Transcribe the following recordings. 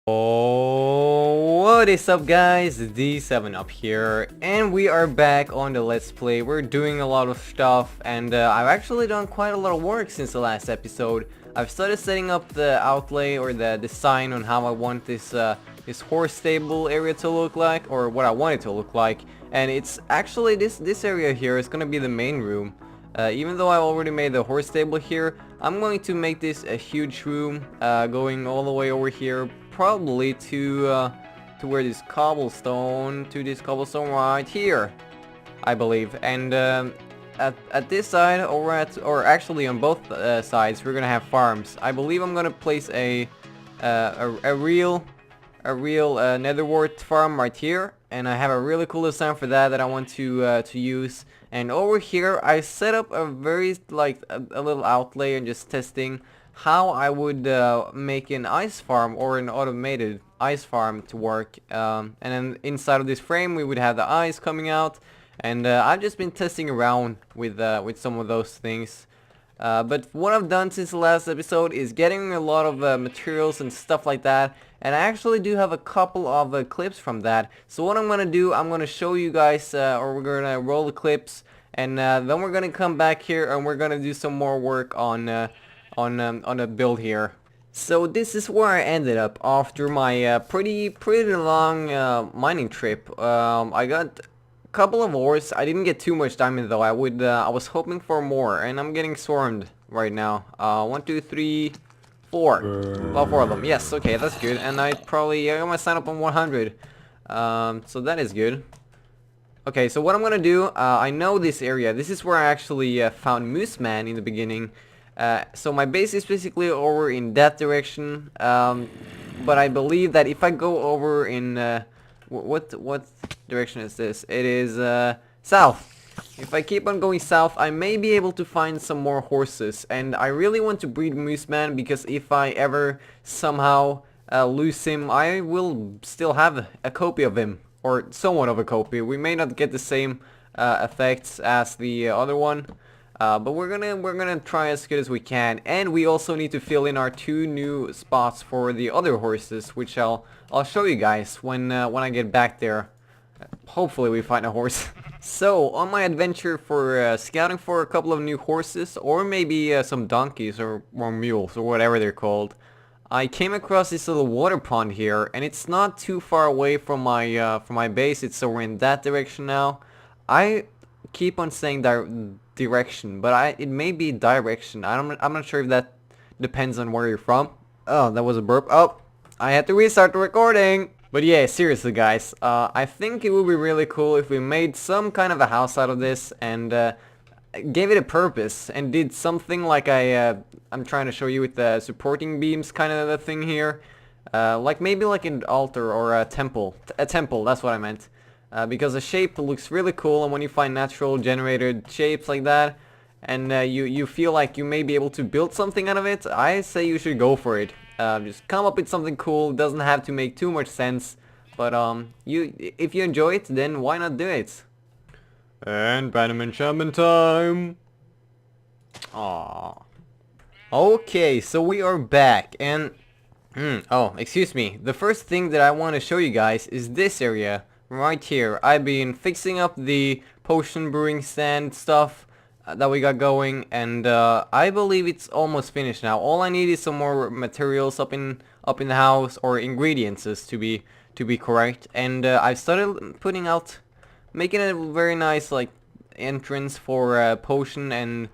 Oh, what is up guys, The7up here, and we are back on the Let's Play. We're doing a lot of stuff, and I've actually done quite a lot of work since the last episode. I've started setting up the outlay or the design on how I want this this horse stable area to look like, or what I want it to look like. And it's actually this area here is gonna be the main room. Even though I already made the horse stable here, I'm going to make this a huge room, going all the way over here, probably to where this cobblestone, right here, I believe. And at this side, or actually on both sides, we're gonna have farms. I believe I'm gonna place a real netherwort farm right here, and I have a really cool design for that I want to use. And over here I set up a very a little outlay and just testing how I would make an ice farm or an automated ice farm to work. And then inside of this frame we would have the ice coming out, and I've just been testing around with some of those things. But what I've done since the last episode is getting a lot of materials and stuff like that, and I actually do have a couple of clips from that. So what I'm gonna do, I'm gonna show you guys, or we're gonna roll the clips, and then we're gonna come back here and we're gonna do some more work on the build here. So this is where I ended up after my pretty long mining trip. I got couple of ores. I didn't get too much diamond though. I was hoping for more, and I'm getting swarmed right now. 1, 2, 3, 4. Well, 4 of them. Yes, okay, that's good. And I'm gonna sign up on 100. So that is good. Okay, so what I'm gonna do, I know this area. This is where I actually found Moose Man in the beginning. So my base is basically over in that direction. But I believe that if I go over in what direction is this? It is south. If I keep on going south, I may be able to find some more horses, and I really want to breed Moose Man, because if I ever somehow lose him, I will still have a copy of him, or somewhat of a copy. We may not get the same effects as the other one, but we're gonna try as good as we can. And we also need to fill in our 2 new spots for the other horses, which I'll show you guys when I get back there. Hopefully we find a horse. So on my adventure for scouting for a couple of new horses, or maybe some donkeys or mules or whatever they're called, I came across this little water pond here, and it's not too far away from my base. It's over in that direction now. I keep on saying direction, but it may be direction. I'm not sure if that depends on where you're from. Oh, that was a burp. Oh, I had to restart the recording. But yeah, seriously guys, I think it would be really cool if we made some kind of a house out of this, and gave it a purpose, and did something like I'm trying to show you with the supporting beams kind of a thing here. Like maybe like an altar or a temple. A temple, that's what I meant. Because the shape looks really cool, and when you find natural generated shapes like that, and you feel like you may be able to build something out of it, I say you should go for it. Just come up with something cool. It doesn't have to make too much sense, but if you enjoy it, then why not do it? And random enchantment time. Aww. Okay, so we are back, and oh, excuse me. The first thing that I want to show you guys is this area right here. I've been fixing up the potion brewing stand stuff that we got going, and I believe it's almost finished now. All I need is some more materials up in the house, or ingredients to be correct. And I've started making a very nice like entrance for potion and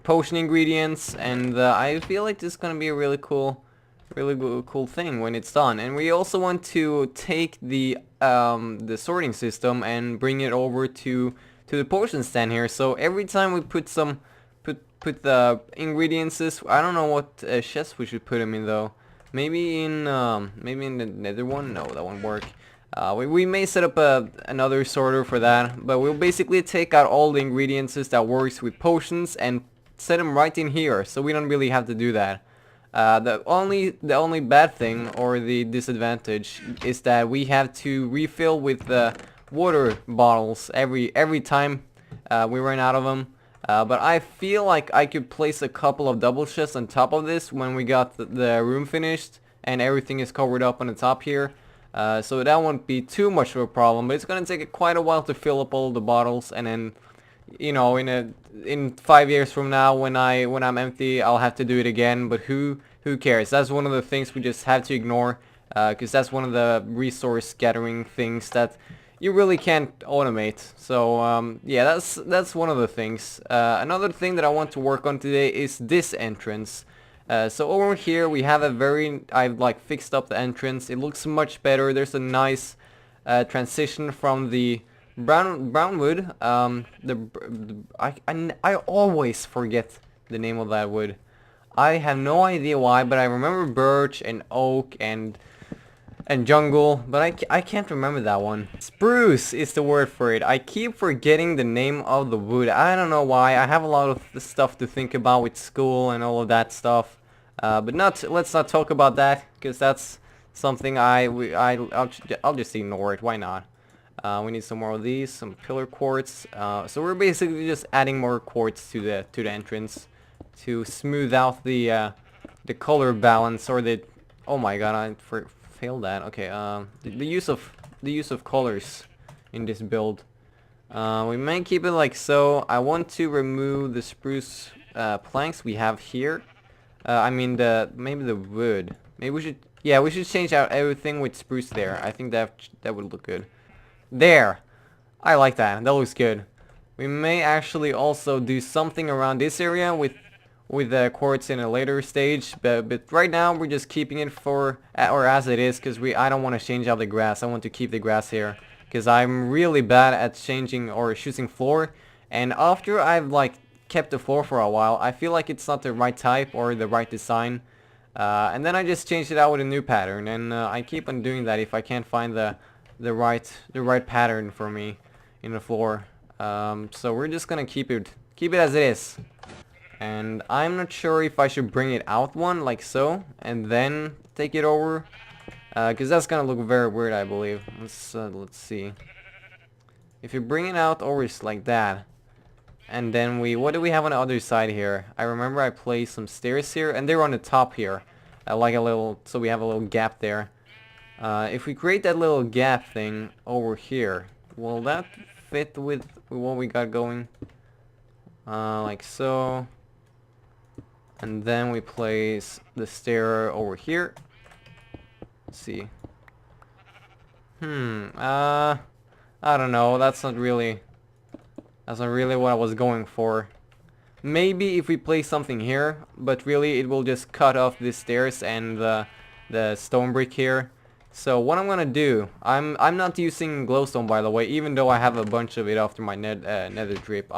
potion ingredients, and I feel like this is gonna be a really cool thing when it's done. And we also want to take the sorting system and bring it over to the potion stand here. So every time we put the ingredients, I don't know what chest we should put them in though. Maybe in the nether one. No, that won't work. We may set up another sorter for that, but we'll basically take out all the ingredients that works with potions and set them right in here, so we don't really have to do that. The only bad thing, or the disadvantage, is that we have to refill with the water bottles every time we run out of them. But I feel like I could place a couple of double chests on top of this when we got the room finished, and everything is covered up on the top here. So that won't be too much of a problem, but it's gonna take quite a while to fill up all the bottles, and then, you know, in 5 years from now, when I'm empty, I'll have to do it again. But who cares? That's one of the things we just have to ignore, because that's one of the resource gathering things that you really can't automate. So yeah, that's one of the things. Another thing that I want to work on today is this entrance. So over here we have I've like fixed up the entrance. It looks much better. There's a nice transition from the brown wood. I always forget the name of that wood. I have no idea why, but I remember birch and oak and jungle, but I can't remember that one. Spruce is the word for it. I keep forgetting the name of the wood. I don't know why. I have a lot of stuff to think about with school and all of that stuff. But let's not talk about that, because that's something I'll just ignore it. Why not? We need some more of these, some pillar quartz. So we're basically just adding more quartz to the entrance to smooth out the color balance, or the, oh my god, I failed that. Okay, the use of colors in this build. We may keep it like so. I want to remove the spruce planks we have here. I mean maybe the wood. Maybe we should, yeah, we should change out everything with spruce there. I think that would look good. There, I like that. That looks good. We may actually also do something around this area with the quartz in a later stage, but right now we're just keeping it for, or as it is, because I don't want to change out the grass. I want to keep the grass here, because I'm really bad at changing or choosing floor, and after I've like kept the floor for a while, I feel like it's not the right type or the right design, and then I just changed it out with a new pattern, and I keep on doing that if I can't find the right pattern for me in the floor. So we're just gonna keep it as it is. And I'm not sure if I should bring it out one, like so, and then take it over, because that's gonna look very weird, I believe. Let's see. If you bring it out over like that, and then what do we have on the other side here? I remember I placed some stairs here, and they're on the top here, like a little, so we have a little gap there. If we create that little gap thing over here, will that fit with what we got going? Like so. And then we place the stair over here. Let's see. I don't know. That's not really what I was going for. Maybe if we place something here, but really it will just cut off the stairs and the stone brick here. So what I'm gonna do, I'm not using glowstone, by the way, even though I have a bunch of it after my nether drip.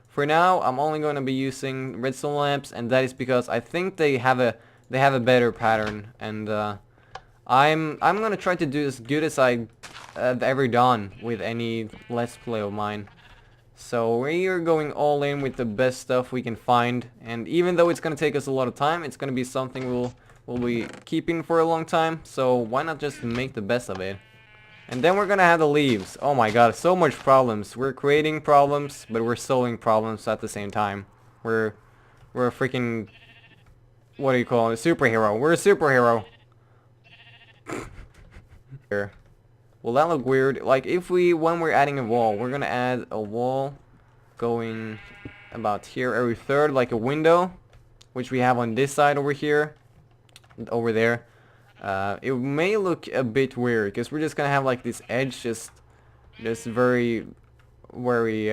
For now, I'm only going to be using redstone lamps, and that is because I think they have a better pattern, and I'm gonna try to do as good as I've ever done with any let's play of mine. So we are going all in with the best stuff we can find, and even though it's gonna take us a lot of time, it's gonna be something we'll be keeping for a long time. So why not just make the best of it? And then we're gonna have the leaves. Oh my god, so much problems. We're creating problems, but we're solving problems at the same time. We're a freaking, what do you call it? A superhero. We're a superhero. Here. Will that look weird? Like when we're adding a wall, we're gonna add a wall going about here every third, like a window, which we have on this side over here, over there. It may look a bit weird because we're just gonna have like this edge just very very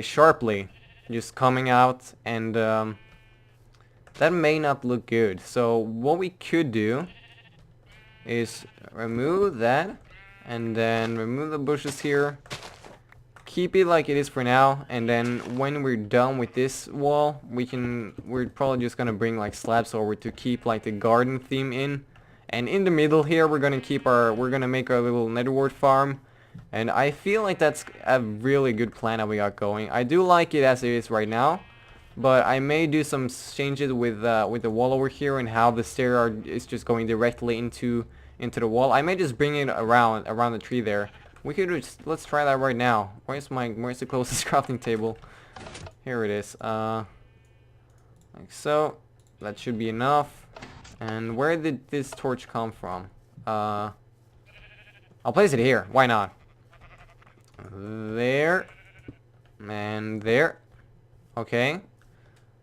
sharply just coming out, and that may not look good. So what we could do is remove that, and then remove the bushes here, keep it like it is for now, and then when we're done with this wall, we're probably just gonna bring like slabs over to keep like the garden theme in, and in the middle here we're gonna make our little netherwort farm, and I feel like that's a really good plan that we got going. I do like it as it is right now, but I may do some changes with the wall over here and how the stair is just going directly into the wall. I may just bring it around the tree there. We could let's try that right now. Where's the closest crafting table? Here it is. Like so. That should be enough. And where did this torch come from? I'll place it here. Why not? There. And there. Okay.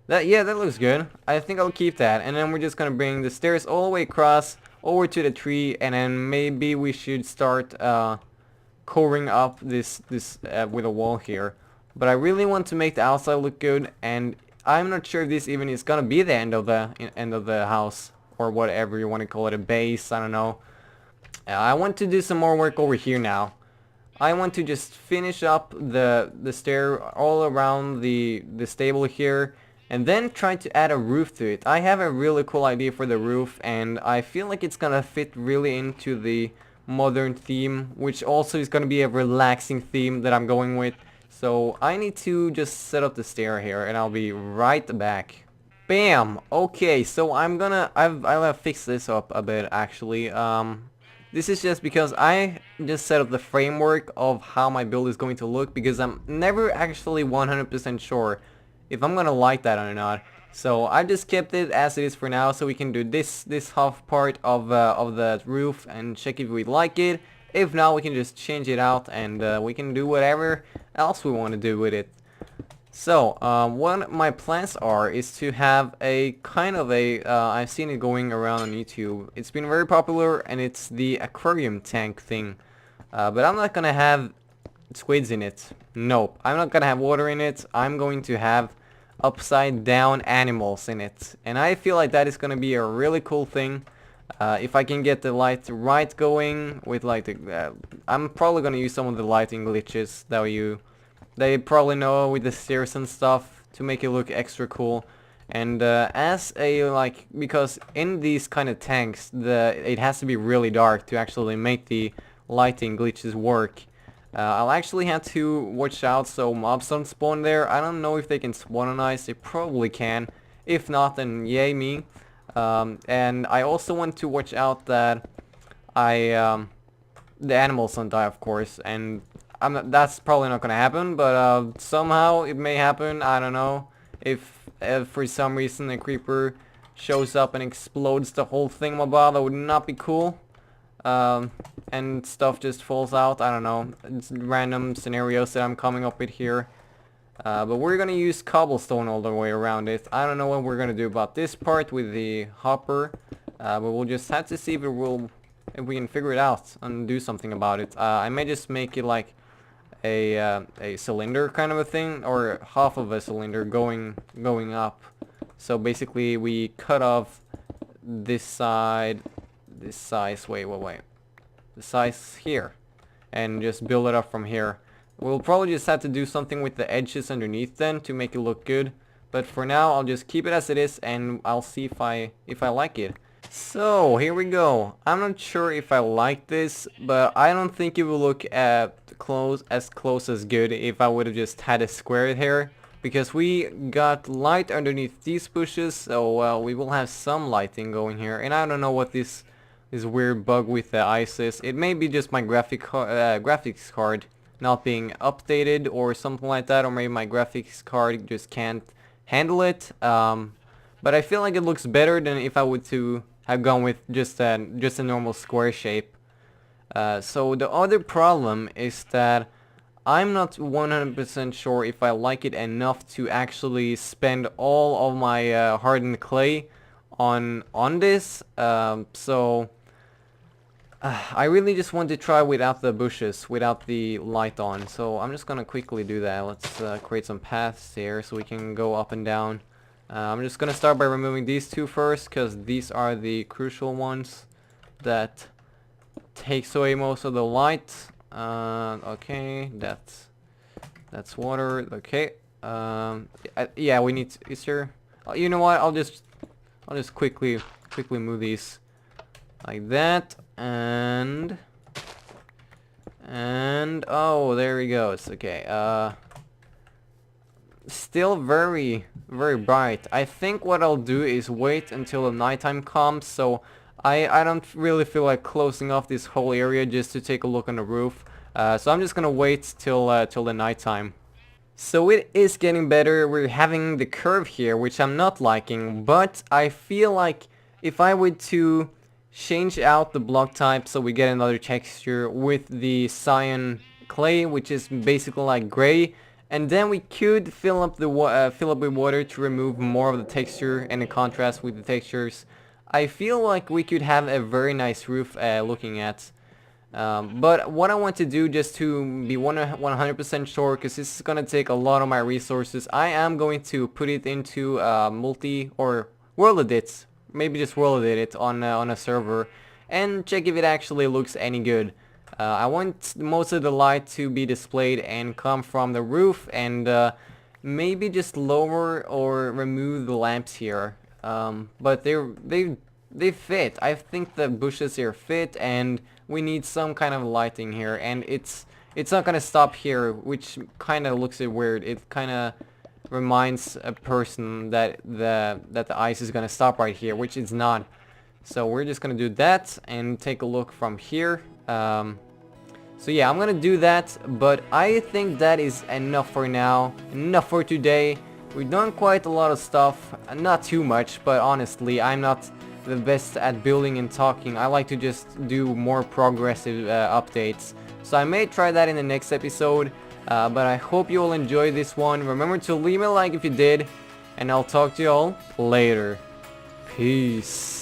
Yeah, that looks good. I think I'll keep that. And then we're just gonna bring the stairs all the way across over to the tree, and then maybe we should start covering up this with a wall here. But I really want to make the outside look good, and I'm not sure if this even is gonna be the end of the house, or whatever you want to call it, a base. I don't know. I want to do some more work over here now. I want to just finish up the stair all around the stable here, and then try to add a roof to it. I have a really cool idea for the roof, and I feel like it's gonna fit really into the modern theme, which also is gonna be a relaxing theme that I'm going with. So I need to just set up the stair here, and I'll be right back. Bam! Okay, so I'll fix this up a bit actually. This is just because I just set up the framework of how my build is going to look, because I'm never actually 100% sure if I'm gonna like that or not. So I just kept it as it is for now, so we can do this half part of the roof and check if we like it. If not, we can just change it out, and we can do whatever else we want to do with it. So what my plans are is to have a kind of a I've seen it going around on YouTube. It's been very popular, and it's the aquarium tank thing. But I'm not gonna have squids in it. Nope, I'm not gonna have water in it. I'm going to have upside down animals in it, and I feel like that is gonna be a really cool thing. If I can get the light right going with like the I'm probably gonna use some of the lighting glitches that they probably know with the stairs and stuff to make it look extra cool. And as a because in these kind of tanks it has to be really dark to actually make the lighting glitches work. I'll actually have to watch out so mobs don't spawn there. I don't know if they can spawn on ice. They probably can. If not, then yay me. And I also want to watch out that the animals don't die, of course. And that's probably not gonna happen, but somehow it may happen. I don't know. If for some reason a creeper shows up and explodes the whole thingamabob, that would not be cool. And stuff just falls out. I don't know. It's random scenarios that I'm coming up with here. But we're gonna use cobblestone all the way around it. I don't know what we're gonna do about this part with the hopper. But we'll just have to see if we can figure it out and do something about it. I may just make it like a cylinder kind of a thing, or half of a cylinder going up. So basically we cut off this side, this size, wait, the size here, and just build it up from here. We'll probably just have to do something with the edges underneath then to make it look good, but for now I'll just keep it as it is, and I'll see if I like it. So here we go. I'm not sure if I like this, but I don't think it will look as close as good if I would have just had a square here, because we got light underneath these bushes, so we will have some lighting going here. And I don't know what this weird bug with the ice is. It may be just my graphics card not being updated or something like that, or maybe my graphics card just can't handle it. But I feel like it looks better than if I would to have gone with just a normal square shape. So the other problem is that I'm not 100% sure if I like it enough to actually spend all of my hardened clay on this. So I really just want to try without the bushes, without the light on. So I'm just gonna quickly do that. Let's create some paths here so we can go up and down. I'm just gonna start by removing these two first, because these are the crucial ones that takes away most of the light. Okay, that's water. Okay. Yeah, we need to, is there, you know what? I'll just quickly move these like that, and oh, there we go. It's okay. Still very bright. I think what I'll do is wait until the nighttime comes, so I don't really feel like closing off this whole area just to take a look on the roof. So I'm just gonna wait till the nighttime. So it is getting better. We're having the curve here, which I'm not liking, but I feel like if I were to change out the block type so we get another texture with the cyan clay, which is basically like gray, and then we could fill up with water to remove more of the texture and the contrast with the textures. I feel like we could have a very nice roof looking at. But what I want to do, just to be 100% sure, because this is going to take a lot of my resources, I am going to put it into multi or world edits, maybe just world edit on a server, and check if it actually looks any good. I want most of the light to be displayed and come from the roof, and maybe just lower or remove the lamps here. But they fit. I think the bushes here fit, and we need some kind of lighting here, and it's not gonna stop here, which kind of looks weird. It kind of reminds a person that the ice is gonna stop right here, which it's not. So we're just gonna do that and take a look from here. So yeah, I'm gonna do that, but I think that is enough for now, enough for today. We've done quite a lot of stuff, not too much, but honestly, I'm not the best at building and talking. I like to just do more progressive updates. So I may try that in the next episode, but I hope you all enjoy this one. Remember to leave me a like if you did, and I'll talk to you all later. Peace.